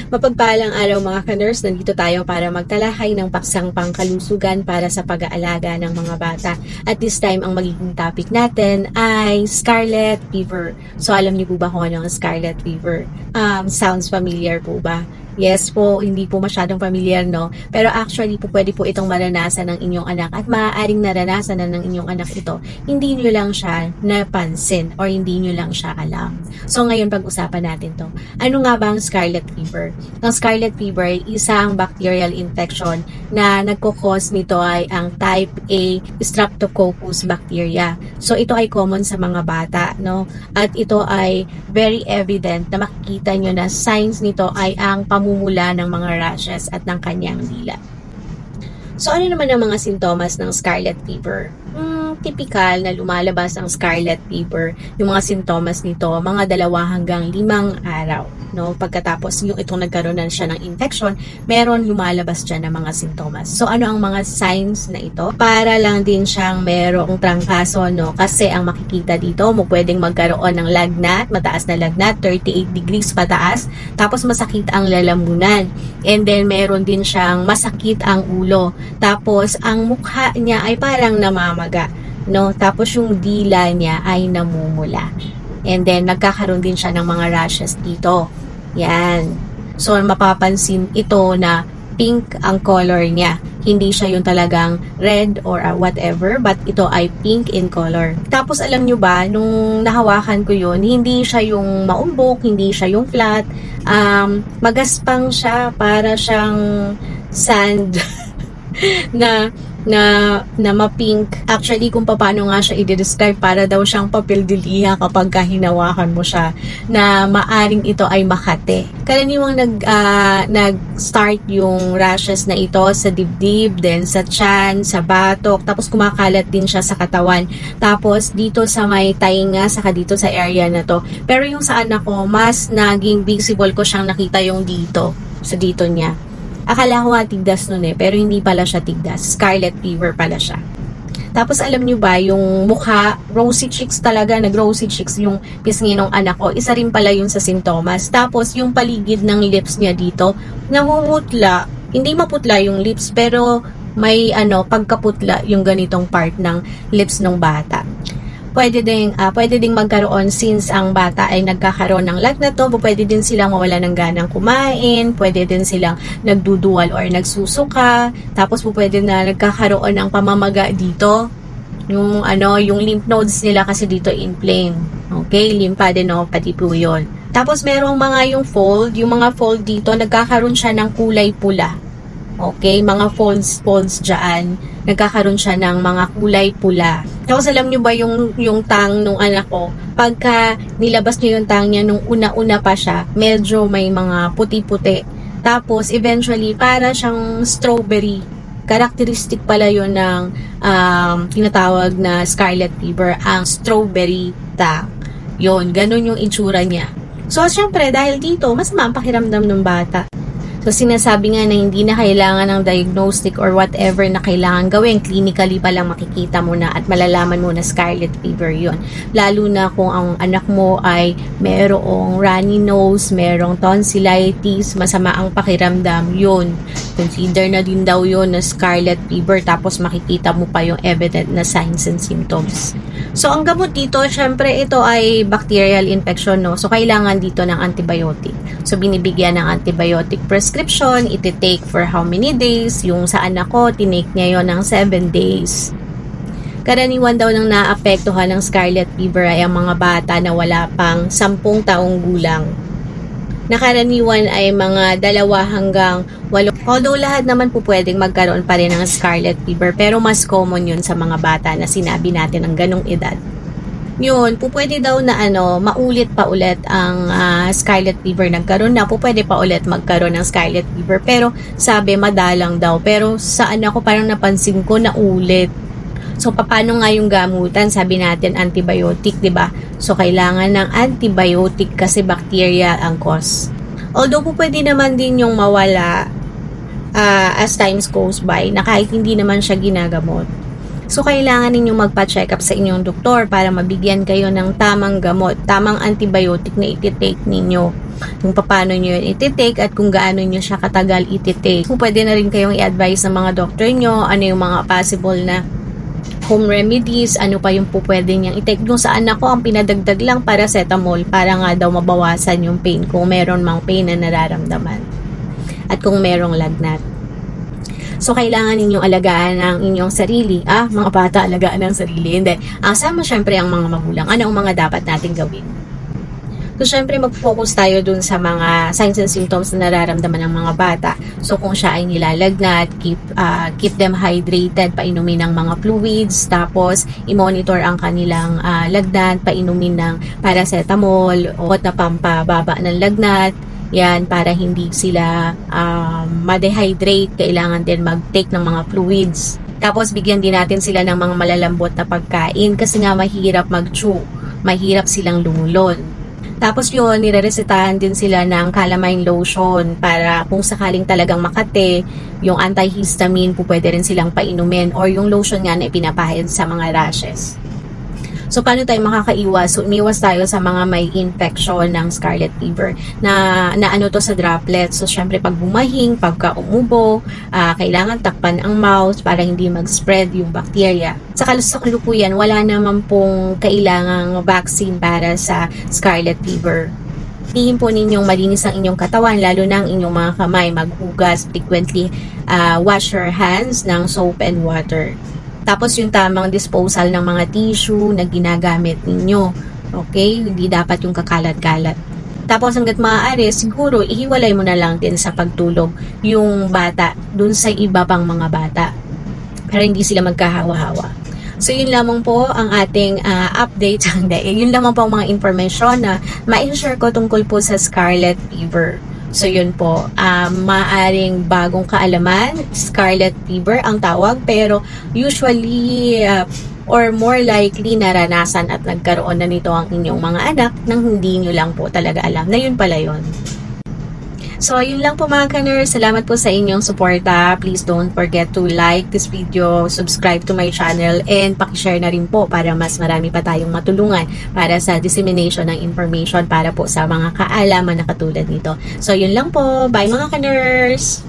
Mapagpalang araw mga ka-nurse, nandito tayo para magtalakay ng paksang pangkalusugan para sa pag-aalaga ng mga bata. At this time, ang magiging topic natin ay scarlet fever. So, alam niyo po ba kung ano ang scarlet fever? Sounds familiar po ba? Yes po, hindi po masyadong familiar, no? Pero actually po, pwede po itong maranasan ng inyong anak at maaaring naranasan na ng inyong anak ito. Hindi nyo lang siya napansin or hindi nyo lang siya alam. So ngayon, pag-usapan natin to. Ano nga ba ang scarlet fever? Ang scarlet fever ay isang bacterial infection na nagkukos nito ay ang type A Streptococcus bacteria. So ito ay common sa mga bata, no? At ito ay very evident na makikita nyo na signs nito ay ang pamumula ng mga rashes at ng kanyang dila. So ano naman ang mga sintomas ng scarlet fever? Typical na lumalabas ang scarlet fever, yung mga sintomas nito, mga 2 hanggang 5 araw. No? Pagkatapos yung itong nagkaroon na siya ng infection, meron lumalabas dyan ng mga sintomas. So ano ang mga signs na ito? Para lang din siyang merong trangkaso, no? Kasi ang makikita dito, pwedeng magkaroon ng lagnat, mataas na lagnat, 38 degrees pataas, tapos masakit ang lalamunan. And then meron din siyang masakit ang ulo. Tapos ang mukha niya ay parang namamaga. No? Tapos yung dila niya ay namumula. And then, nagkakaroon din siya ng mga rashes dito. Yan. So, mapapansin ito na pink ang color niya. Hindi siya yung talagang red or whatever, but ito ay pink in color. Tapos, alam nyo ba, nung nahawakan ko yun, hindi siya yung maumbok, hindi siya yung flat. Magaspang siya, para siyang sand na ma-pink. Actually, kung paano nga siya i-describe, para daw siyang papel de liha kapag hinawakan mo siya, na maaring ito ay makate. Karaniwang nag-start yung rashes na ito sa dibdib, then sa tiyan, sa batok, tapos kumakalat din siya sa katawan. Tapos dito sa may tainga, saka dito sa area na to. Pero yung sa anak ko, mas naging visible ko siyang nakita yung dito, sa dito niya. Akala ko nga tigdas nun pero hindi pala siya tigdas. Scarlet fever pala siya. Tapos alam nyo ba, yung mukha, rosy cheeks talaga, nag-rosy cheeks yung pisngi ng anak ko. Isa rin pala yun sa sintomas. Tapos yung paligid ng lips niya dito, namumutla. Hindi maputla yung lips, pero may pagkaputla yung ganitong part ng lips ng bata. Pwede ding magkaroon since ang bata ay nagkakaroon ng lagnat to, pwede din silang mawala ng ganang kumain, pwede din silang nagduduwal or nagsusuka, tapos pwede na nagkakaroon ng pamamaga dito, yung lymph nodes nila kasi dito inflamed. Okay, lymphadenopathy po yun. Tapos merong yung mga fold dito, nagkakaroon siya ng kulay pula. Okay, mga folds dyan, nagkakaroon siya ng mga kulay pula. Tapos alam nyo ba yung tang nung anak ko, pagka nilabas nyo yung tang niya nung una-una pa siya, medyo may mga puti-puti. Tapos eventually, para siyang strawberry. Characteristic pala yun ng tinatawag na scarlet fever, ang strawberry tang. Yun, ganun yung itsura niya. So, syempre, dahil dito, mas ang pakiramdam ng bata. So, sinasabi nga na hindi na kailangan ng diagnostic or whatever na kailangan gawin. Clinically pa lang makikita mo na at malalaman mo na scarlet fever yon. Lalo na kung ang anak mo ay merong runny nose, merong tonsillitis, masama ang pakiramdam, yun. Consider na din daw yun na scarlet fever, tapos makikita mo pa yung evident na signs and symptoms. So, ang gamot dito, syempre ito ay bacterial infection, no? So, kailangan dito ng antibiotic. So, binibigyan ng antibiotic prescription, iti-take for how many days? Yung sa anak ko, tinake niya yon ng 7 days. Karaniwan daw ng naapektuhan ng scarlet fever ay ang mga bata na wala pang 10 taong gulang. Nakaraniwan ay mga 2 hanggang 8. Although lahat naman po pwedeng magkaroon pa rin ng scarlet fever, pero mas common yun sa mga bata na sinabi natin ng ganong edad. Yun, pupwede daw na maulit pa ulit ang scarlet fever. Nagkaroon na, pupwede pa ulit magkaroon ng scarlet fever. Pero sabi, madalang daw. Pero saan ako parang napansin ko na ulit. So, paano nga yung gamutan? Sabi natin, antibiotic, di ba? So, kailangan ng antibiotic kasi bacteria ang cause. Although, pupwede naman din yung mawala as times goes by na kahit hindi naman siya ginagamot. So, kailangan ninyong magpa-check up sa inyong doktor para mabigyan kayo ng tamang gamot, tamang antibiotic na iti-take ninyo. Kung paano nyo yun iti-take at kung gaano nyo siya katagal iti-take. Kung pwede na rin kayong i-advise ng mga doktor nyo, ano yung mga possible na home remedies, ano pa yung pwede niyang i-take. Yung sa anak ko, ang pinadagdag lang paracetamol para nga daw mabawasan yung pain kung meron mang pain na nararamdaman. At kung merong lagnat. So, kailangan ninyong alagaan ang inyong sarili. Mga bata, alagaan ang sarili. Hindi. Sama syempre ang mga magulang. Ano ang mga dapat natin gawin? So, syempre mag-focus tayo dun sa mga signs and symptoms na nararamdaman ng mga bata. So, kung siya ay nilalagnat, keep them hydrated, painumin ng mga fluids, tapos i-monitor ang kanilang lagnat, painumin ng paracetamol o na pampababa ng lagnat. Yan, para hindi sila ma-dehydrate, kailangan din mag-take ng mga fluids. Tapos, bigyan din natin sila ng mga malalambot na pagkain kasi nga mahirap mag-chew, mahirap silang lumulon. Tapos yun, nireresetahan din sila ng calamine lotion para kung sakaling talagang makate, yung antihistamine po pwede rin silang painumin or yung lotion nga na ipinapahid sa mga rashes. So, paano tayo makakaiwas? So, umiwas tayo sa mga may infection ng scarlet fever na ano to sa droplets. So, syempre, pag bumahing, pagka umubo, kailangan takpan ang mouth para hindi mag-spread yung bacteria. Sa kalukuyan, wala naman pong kailangang vaccine para sa scarlet fever. Tingin po ninyong malinis ang inyong katawan, lalo na ang inyong mga kamay. Maghugas, frequently wash your hands ng soap and water. Tapos yung tamang disposal ng mga tissue na ginagamit ninyo. Okay? Hindi dapat yung kakalat-kalat. Tapos hanggat maaari, siguro ihiwalay mo na lang din sa pagtulog yung bata dun sa iba pang mga bata. Para hindi sila magkahawa-hawa. So yun lamang po ang ating update. Yun lamang po ang mga information na ma-share ko tungkol po sa scarlet fever. So yun po, maaring bagong kaalaman, scarlet fever ang tawag, pero usually or more likely naranasan at nagkaroon na nito ang inyong mga anak nang hindi nyo lang po talaga alam na yun pala yun. So, yun lang po mga ka-nurse. Salamat po sa inyong suporta. Please don't forget to like this video, subscribe to my channel, and pakishare na rin po para mas marami pa tayong matulungan para sa dissemination ng information para po sa mga kaalaman na katulad nito. So, yun lang po. Bye mga ka-nurse!